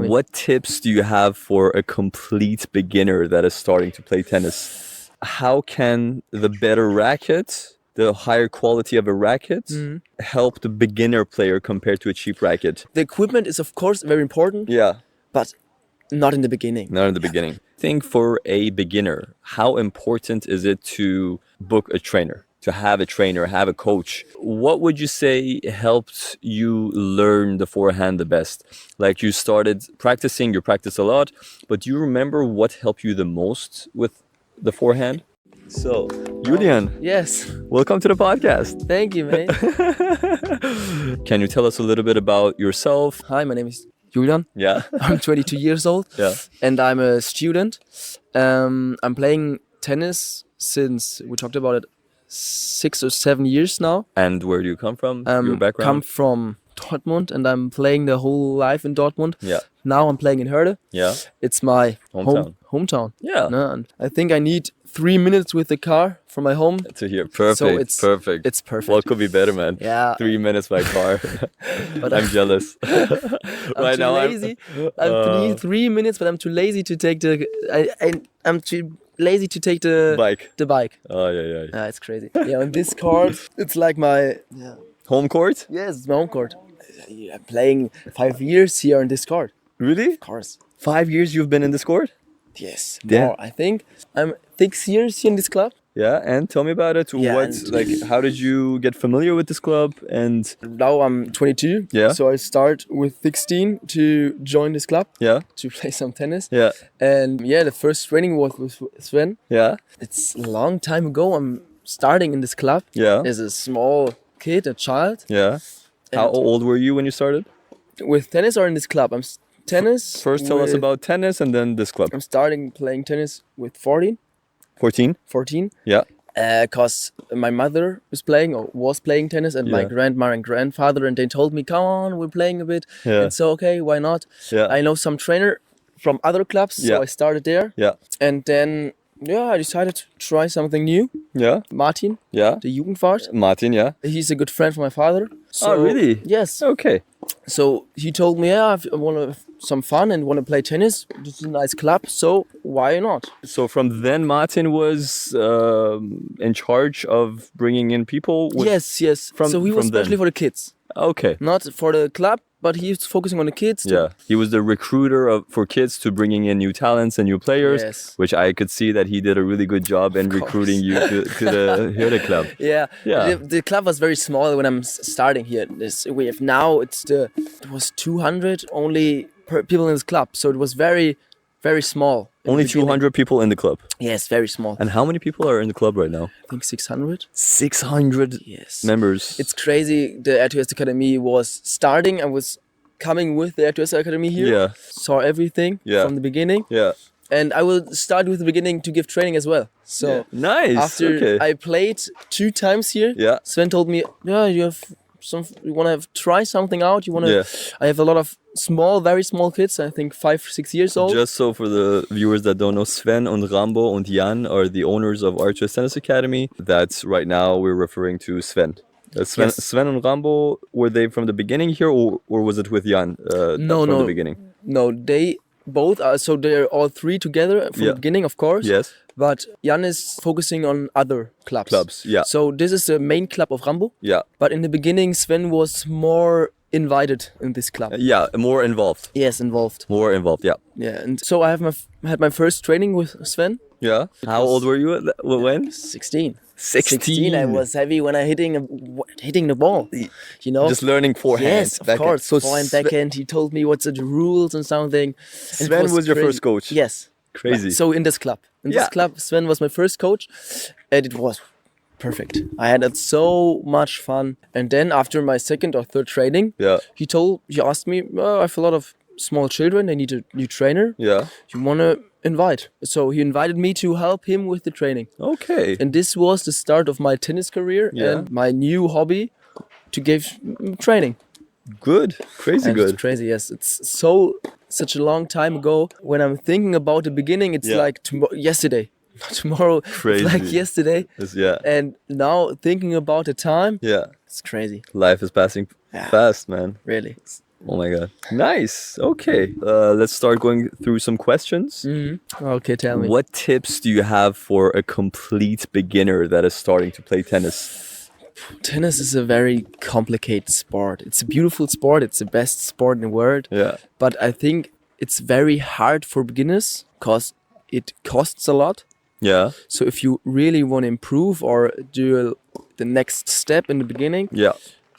me. What tips do you have for a complete beginner that is starting to play tennis? How can the better racket, the higher quality of a racket, help the beginner player compared to a cheap racket? The equipment is, of course, very important, Yeah, but not in the beginning. not in the beginning. I think for a beginner, how important is it to book a trainer, to have a trainer, have a coach? What would you say helped you learn the forehand the best? Like you started practicing, you practice a lot, but do you remember what helped you the most with the forehand? So, Julian, Yes. welcome to the podcast. Thank you, man. Can you tell us a little bit about yourself? Hi, my name is Julian. Yeah. I'm 22 years old. Yeah. And I'm a student. I'm playing tennis since, we talked about it, 6 or 7 years now. And where do you come from? Your background? Come from Dortmund, and I'm playing the whole life in Dortmund. Yeah. Now I'm playing in Herde. Yeah. It's my hometown. Yeah. No, and I think I need 3 minutes with the car from my home. To hear. Perfect. So it's perfect. It's perfect. What could be better, man? Yeah. 3 minutes by car. But I'm jealous. I'm too lazy. I'm 3 minutes, but I'm too lazy to take the. I'm too lazy to take the Bike. The bike. Oh yeah. It's crazy. Yeah, on this court, it's like my Home court? yes, it's my home court. I'm playing 5 years here on this court. Really? Of course. 5 years you've been in this court? Yes. Yeah. More, I think I'm 6 years here in this club. Yeah, and tell me about it. Yeah, What, and- like, how did you get familiar with this club? And Now I'm 22. Yeah. So I start with 16 to join this club yeah, to play some tennis. yeah, And yeah, the first training was with Sven. yeah, It's a long time ago. I'm starting in this club yeah, as a small kid, a child. yeah. How And- old were you when you started? With tennis or in this club? Tennis. First, tell us with- about tennis, and then this club. I'm starting playing tennis with 14. 14. Yeah, Because my mother was playing tennis, and my Yeah. grandma and grandfather, and they told me, "Come on, we're playing a bit." Yeah. And so, okay, why not? yeah, I know some trainer from other clubs, Yeah. so I started there. yeah, And then, I decided to try something new. yeah, Martin, yeah. the Jugendwart, Martin, yeah. he's a good friend from my father. So, Oh, really? Yes. Okay. So he told me, if I want to have some fun and want to play tennis. This is a nice club, so why not? So from then, Martin was in charge of bringing in people. Yes. So he was from then. especially for the kids, Okay. not for the club, but he's focusing on the kids. Yeah, he was the recruiter for kids to bringing in new talents and new players, Yes. which I could see that he did a really good job in course. recruiting you to the Herde Club. Yeah. Yeah. The club was very small when I'm starting here. We have now it was 200 only people in this club, so it was very, very small. in Only the beginning. 200 people in the club. Yes, very small. And how many people are in the club right now? I think 600. 600 Yes. members. It's crazy. The RTS Academy was starting. I was coming with the RTS Academy here. Yeah. Saw everything Yeah. from the begining. Yeah. And I will start with the beginning to give training as well. So Yeah. Nice. after okay. I played 2 times here, Yeah. Sven told me, you want to try something out? You want to? Yeah. I have a lot of very small kids. I think 5, 6 years old. Just so for the viewers that don't know, Sven and Rambo and Jan are the owners of RTS Tennis Academy. That's right now we're referring to Sven. Sven, Yes. Sven and Rambo, were they from the beginning here or was it with Jan No, from the beginning? No, they both are. So they're all 3 together from Yeah. the beginning, of course. Yes. But Jan is focusing on other clubs. Clubs, yeah. So this is the main club of Rambo. Yeah. But in the beginning, Sven was more invited in this club. Yeah, more involved. Yes, involved. More involved, yeah. Yeah, and so I have had my first training with Sven. Yeah. How old were you when? 16. 16. I was heavy when I hitting the ball. You know. Just learning forehand. Yes, of backhand. course. So Forehand, backhand. He told me what's the rules and something. And it Sven was your crazy. first coach? Yes. Crazy. So in this club, Yeah. Sven was my first coach, and it was perfect. I had so much fun. And then after my second or third training, Yeah. he asked me, I have a lot of small children. They need a new trainer. Yeah. You want to invite? So he invited me to help him with the training. Okay. And this was the start of my tennis career Yeah. and my new hobby to give training. Good. Crazy And good. It's crazy, yes. It's such a long time ago. When I'm thinking about the beginning, it's Yeah. like yesterday. Not tomorrow. Crazy. It's like yesterday. Yeah. And now thinking about the time, Yeah. it's crazy. Life is passing Yeah. fast, man. Really. Oh my god. Nice. Okay. Let's start going through some questions. Okay, tell me. What tips do you have for a complete beginner that is starting to play tennis? Tennis is a very complicated sport. It's a beautiful sport. It's the best sport in the world. Yeah. But I think it's very hard for beginners because it costs a lot. Yeah. So if you really want to improve or do the next step in the beginning, Yeah.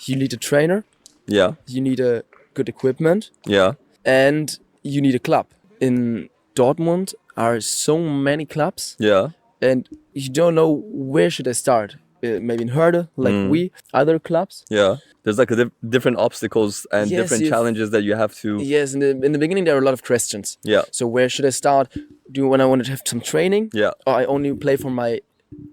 you need a trainer, Yeah. you need a good equipment, Yeah. and you need a club. In Dortmund are so many clubs, Yeah. and you don't know where should I start. Maybe in Herde, like we, other clubs. Yeah. There's like different obstacles and Yes, different you've- challenges that you have to. Yes, in the beginning there are a lot of questions. Yeah. So where should I start? When I want to have some training? Yeah. Or I only play for my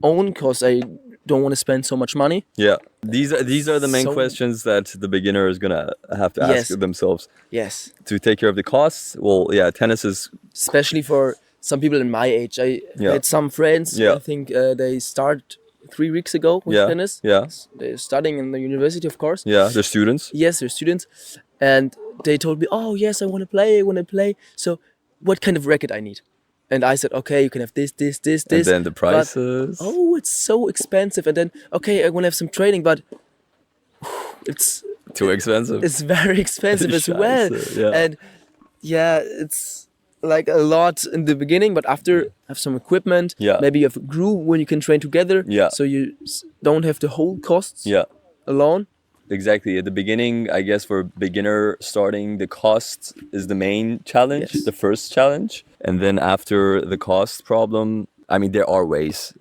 own because I don't want to spend so much money. Yeah. These are the main So- questions that the beginner is gonna have to ask Yes. themselves Yes, to take care of the costs. Well, yeah, tennis is. especially for some people in my age. I Yeah. had some friends. Yeah. I think they start 3 weeks ago with Yeah. tennis. Yeah. They're studying in the university, of course. Yeah. They're students. Yes, they're students, and they told me, "Oh, yes, I want to play. I want to play. So, what kind of racket I need?" And I said, "Okay, you can have this, this, this, And this." then the but- prices. oh, it's so expensive. And then, okay, I want to have some training, but it's Too expensive. it's very expensive as well. Scheiße, yeah. And yeah, it's like a lot in the beginning, but after have some equipment, Yeah. maybe you have a group when you can train together. Yeah. So you don't have the whole costs Yeah. alone. Exactly. At the beginning, I guess for beginner starting, the cost is the main challenge, Yes. the first challenge. And then after the cost problem, I mean, there are ways.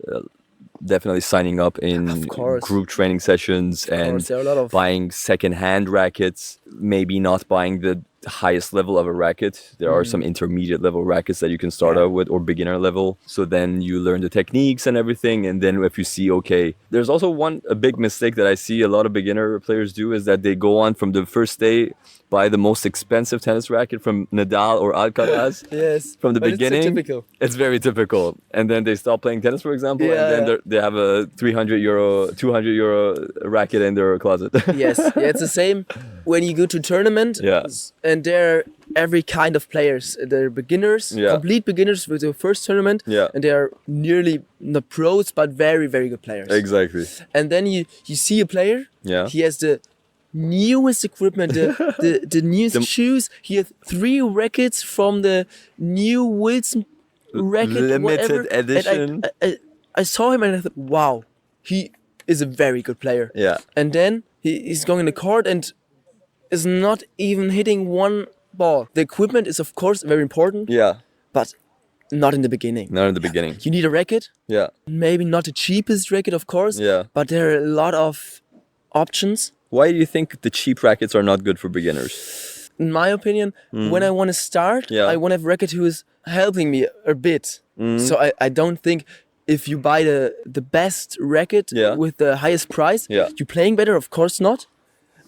Definitely signing up in Of course. group training sessions Of and course, there are a lot of buying second-hand rackets. Maybe not buying the highest level of a racket. There are some intermediate level rackets that you can start Yeah. out with, or beginner level. So then you learn the techniques and everything. And then if you see, okay, there's also a big mistake that I see a lot of beginner players do is that they go on from the first day, buy the most expensive tennis racket from Nadal or Alcaraz. yes From the but beginning. It's so typical. It's very typical. And then they stop playing tennis, for example, Yeah, and then yeah. they have a 300 euro, 200 euro racket in their closet. Yes, yeah, it's the same when you go to tournament. Yeah. And there are every kind of players. They're beginners, Yeah. complete beginners with their first tournament. Yeah. And they are nearly not pros, but very, very good players. Exactly. And then you see a player. Yeah. He has the newest equipment, the newest shoes. He has 3 rackets from the new Wilson racket, Limited whatever. And edition. I saw him and I thought, wow, he is a very good player. Yeah. And then he's going in the court and is not even hitting one ball. The equipment is of course very important, Yeah. but not in the beginning. Not in the beginning. You need a racket, Yeah. maybe not the cheapest racket, of course. Yeah. But there are a lot of options. Why do you think the cheap rackets are not good for beginners? In my opinion, when I want to start, Yeah. I want to have a racket who is helping me a bit. So I don't think if you buy the best racket Yeah. with the highest price, Yeah. you're playing better, of course not.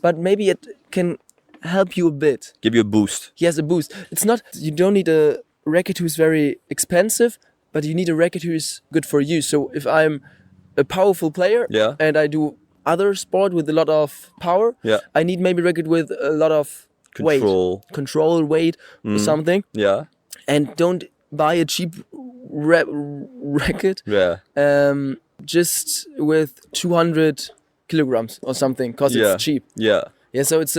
But maybe it can help you a bit. Give you a boost. He has a boost. It's not, you don't need a racket who's very expensive, but you need a racket who's good for you. So if I'm a powerful player Yeah. and I do other sport with a lot of power, Yeah. I need maybe a racket with a lot of Control. weight, control weight or something. Yeah. And don't buy a cheap racket Yeah. just with 200 kilograms or something because Yeah. it's cheap. Yeah. Yeah, so it's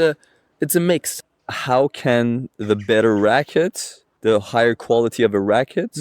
a mix. How can the better racket, the higher quality of a racket,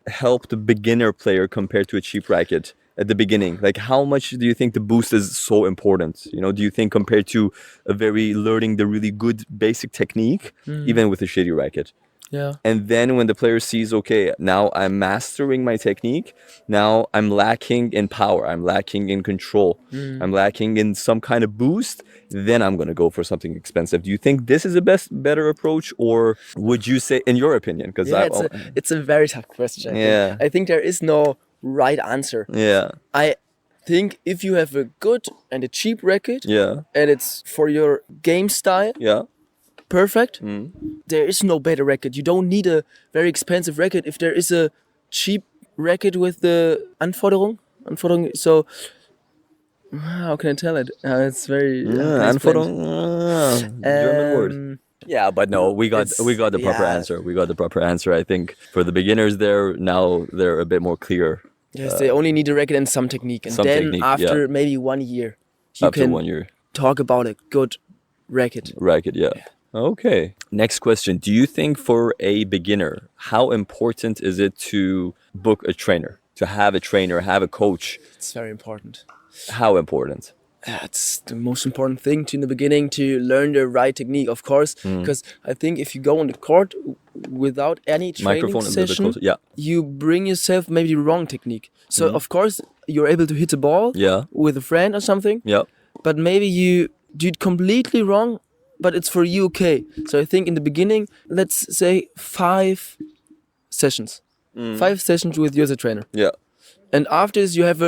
help the beginner player compared to a cheap racket at the beginning? Like, how much do you think the boost is so important? You know, do you think compared to a very learning the really good basic technique, even with a shitty racket? Yeah. And then when the player sees, okay, now I'm mastering my technique, now I'm lacking in power, I'm lacking in control, I'm lacking in some kind of boost, then I'm going to go for something expensive. Do you think this is a better approach, or would you say, in your opinion? Because Yeah, it's a very tough question. I think there is no right answer. yeah, I think if you have a good and a cheap racket yeah, and it's for your game style, yeah, perfect. There is no better racket. You don't need a very expensive racket if there is a cheap racket with the Anforderung. So how can I tell it? It's very yeah. how can I explain it? Anforderung, German word. Yeah, but no, we got the proper yeah. answer. We got the proper answer. I think for the beginners there, now they're a bit more clear. Yes, they only need a racket and some technique, and Some then technique, after maybe 1 year, you After can 1 year. talk about a good racket. Racket, yeah. Okay. Next question. Do you think for a beginner, how important is it to book a trainer? To have a trainer, have a coach? It's very important. How important? It's the most important thing to in the beginning to learn the right technique, of course, because I think if you go on the court without any training Microphone a little bit session, closer. Yeah. you bring yourself maybe the wrong technique. So of course you're able to hit a ball Yeah. with a friend or something, Yeah. but maybe you do it completely wrong, but it's for you okay. So I think in the beginning, let's say 5 sessions, 5 sessions with you as a trainer, Yeah. and after this you have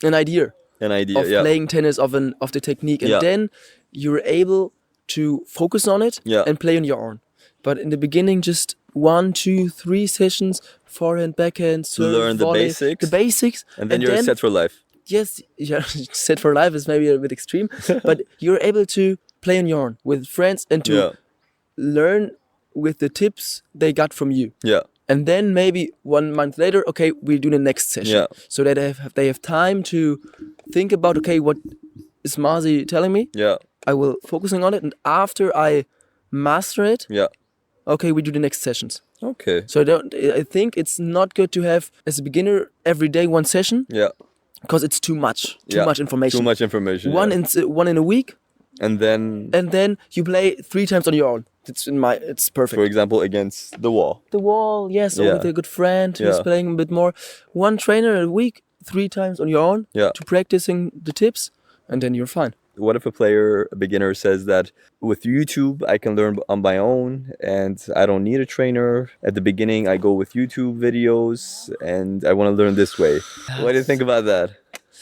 an idea An idea. of Yeah. playing tennis of the technique, and Yeah. then you're able to focus on it Yeah. and play on your own. But in the beginning, just 1, 2, 3 sessions, forehand, backhand, serve, Learn the volley, basics. the basics, And then you're set for life. yes, yeah, set for life is maybe a bit extreme, but you're able to play on your own with friends and to Yeah. learn with the tips they got from you. Yeah. And then maybe 1 month later, okay, we'll do the next session. Yeah. So that they have time to think about, okay, what is Marzi telling me? Yeah. I will focusing on it, and after I master it, Yeah. okay, we do the next sessions. Okay. So I think it's not good to have as a beginner every day 1 session, Yeah. because it's too much Yeah. information. Too much information. One yeah. one in a week, And then, and then you play 3 times on your own. It's perfect. for example, against the wall. The wall, yes, or Yeah. with a good friend who's Yeah. playing a bit more. 1 trainer a week, 3 times on your own, Yeah. to practicing the tips, and then you're fine. What if a beginner says that with YouTube I can learn on my own and I don't need a trainer? At the beginning I go with YouTube videos and I want to learn this way. What do you think about that?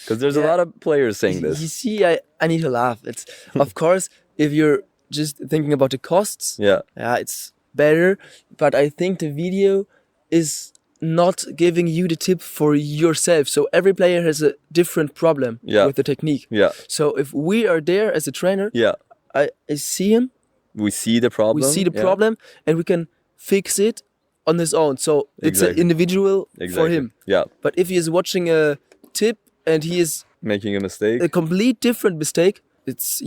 Because there's a Yeah. lot of players saying You this. see, I need to laugh. It's of course, if you're just thinking about the costs, Yeah. it's better. But I think the video is not giving you the tip for yourself. So every player has a different problem Yeah. with the technique. Yeah. So if we are there as a trainer, Yeah. I see him, We see the problem. we see the yeah. problem, and we can fix it on his own. So it's an Exactly. individual for Exactly. him. Yeah. But if he is watching a tip and he is Making a mistake. a complete different mistake, it's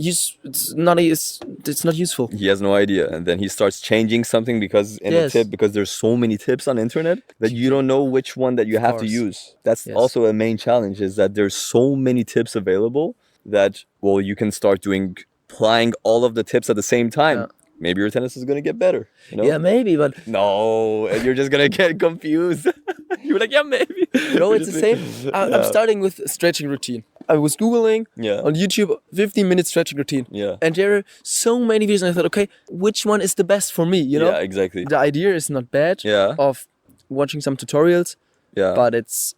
not useful. He has no idea, and then he starts changing something because in Yes. the tip, because there's so many tips on internet that you don't know which one that you have to course. use. That's Yes. also a main challenge, is that there's so many tips available that, well, you can start applying all of the tips at the same time. Yeah. Maybe your tennis is gonna get better. You know? Yeah, maybe, but No, and you're just gonna get confused. You're like, yeah, maybe. no, it's the same. I'm Yeah. starting with stretching routine. I was googling Yeah. on YouTube 15-minute stretching routine. Yeah. And there are so many videos, and I thought, okay, which one is the best for me? You know, Yeah, exactly. the idea is not bad Yeah. of watching some tutorials, Yeah. but it's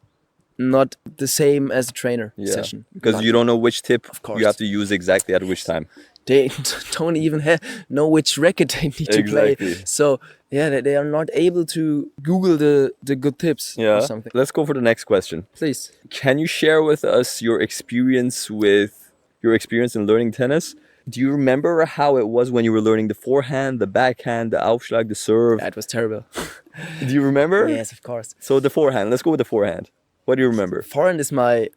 not the same as a trainer yeah. session. Because Not- you don't know which tip course. you have to use exactly at which time. they don't even know which racket they need to play. Exactly. So yeah, they are not able to Google the good tips Yeah. or something. Let's go for the next question. Please. Can you share with us your experience in learning tennis? Do you remember how it was when you were learning the forehand, the backhand, the Aufschlag, the serve? That was terrible. Do you remember? Yes, of course. So the forehand. Let's go with the forehand. What do you remember? Forehand is my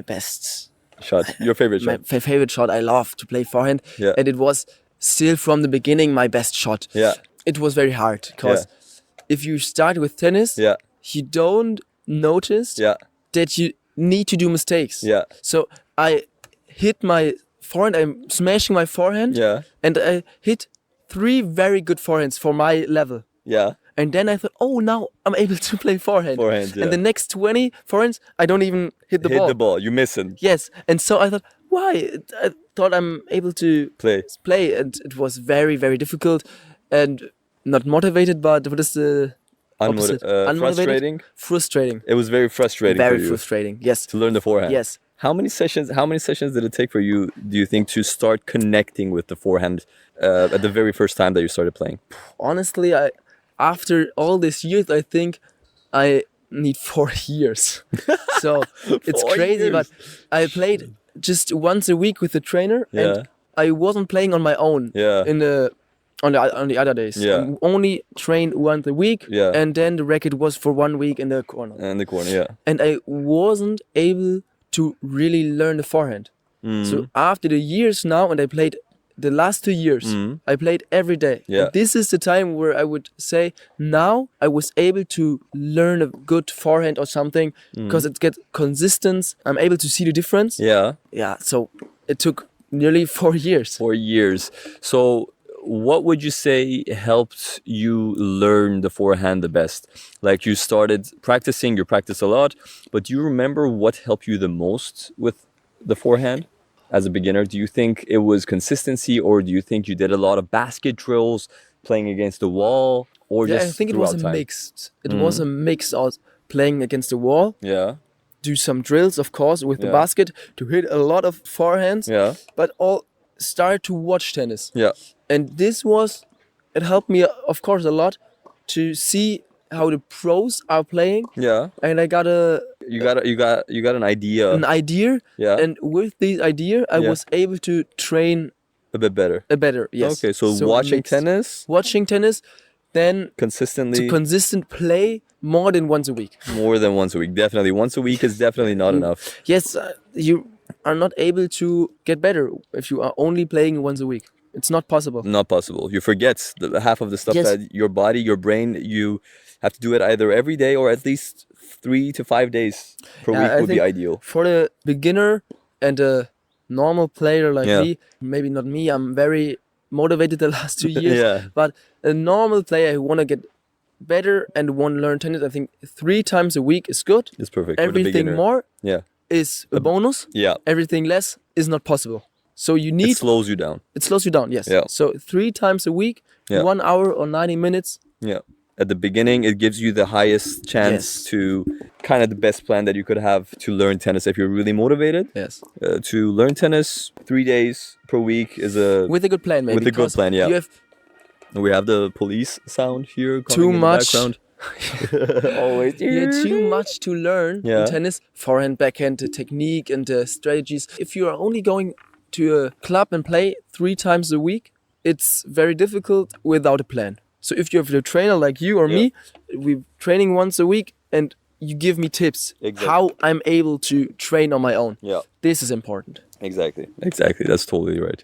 best, Shot. Your favorite my shot. favorite shot. I love to play forehand, Yeah. and it was still from the beginning my best shot. Yeah. It was very hard because if you start with tennis, Yeah. you don't notice Yeah. that you need to do mistakes. Yeah. So I hit my forehand. I'm smashing my forehand. Yeah. And I hit 3 very good forehands for my level. Yeah. And then I thought, oh, now I'm able to play forehand. Forehand, yeah. And the next 20 forehands, I don't even hit the Hit ball. the ball. You miss it. Yes. And so I thought, why? I thought I'm able to Play. and it was very, very difficult and not motivated, but what is the opposite? Unmotivated? Frustrating. Frustrating. It was very frustrating Very for you frustrating. Yes. to learn the forehand. Yes. How many sessions did it take for you, do you think, to start connecting with the forehand at the very first time that you started playing? Honestly, after all these years, I think I need 4 years. So it's 4 crazy, years. but I played just once a week with the trainer, Yeah. and I wasn't playing on my own. Yeah. On the other days. Yeah. I only trained once a week. Yeah. And then the racket was for 1 week in the corner. In the corner, yeah. And I wasn't able to really learn the forehand. So after the years now, and I played the last 2 years, I played every day. Yeah. And this is the time where I would say now I was able to learn a good forehand or something because it gets consistent. I'm able to see the difference. Yeah. Yeah. So it took nearly 4 years. 4 years. So what would you say helped you learn the forehand the best? Like you started practicing, you practice a lot, but do you remember what helped you the most with the forehand as a beginner? Do you think it was consistency, or do you think you did a lot of basket drills, playing against the wall, or Yeah, just I think it was a throughout time? mix. It was a mix of playing against the wall, Yeah, do some drills, of course, with the Yeah. basket to hit a lot of forehands, yeah, but all start to watch tennis. yeah, And it helped me, of course, a lot to see how the pros are playing. yeah. And I got You got an idea. an idea. Yeah. And with this idea, I Yeah. was able to train A bit better. better. Yes. Okay, so a watching mix. tennis Watching tennis, then consistently consistent play more than once a week. more than once a week. Definitely, once a week is definitely not enough. Yes, you are not able to get better if you are only playing once a week. It's not possible. Not possible. You forget the half of the stuff Yes. that your body, your brain, you have to do it either every day or at least 3 to 5 days per Yeah, week I would be think ideal. For the beginner and a normal player like Yeah. me, maybe not me, I'm very motivated the last 2 years. Yeah. But a normal player who want to get better and want to learn tennis, I think 3 times a week is good. It's perfect for the Everything beginner. more Yeah. is a bonus. Yeah. Everything less is not possible. So you It need slows you down. it slows you down. Yes. Yeah. So 3 times a week, Yeah. 1 hour or 90 minutes. Yeah. At the beginning, it gives you the highest chance Yes. to kind of the best plan that you could have to learn tennis if you're really motivated. Yes. To learn tennis 3 days per week is a. With a good plan, maybe. With a good because plan, yeah. You have We have the police sound here coming Too in much. the background. Always. you have too much to learn Yeah. in tennis. Forehand, backhand, the technique and the strategies. If you are only going to a club and play 3 times a week, it's very difficult without a plan. So if you have a trainer like you or me, we're training once a week and you give me tips Exactly. how I'm able to train on my own. Yeah. This is important. Exactly. Exactly. That's totally right.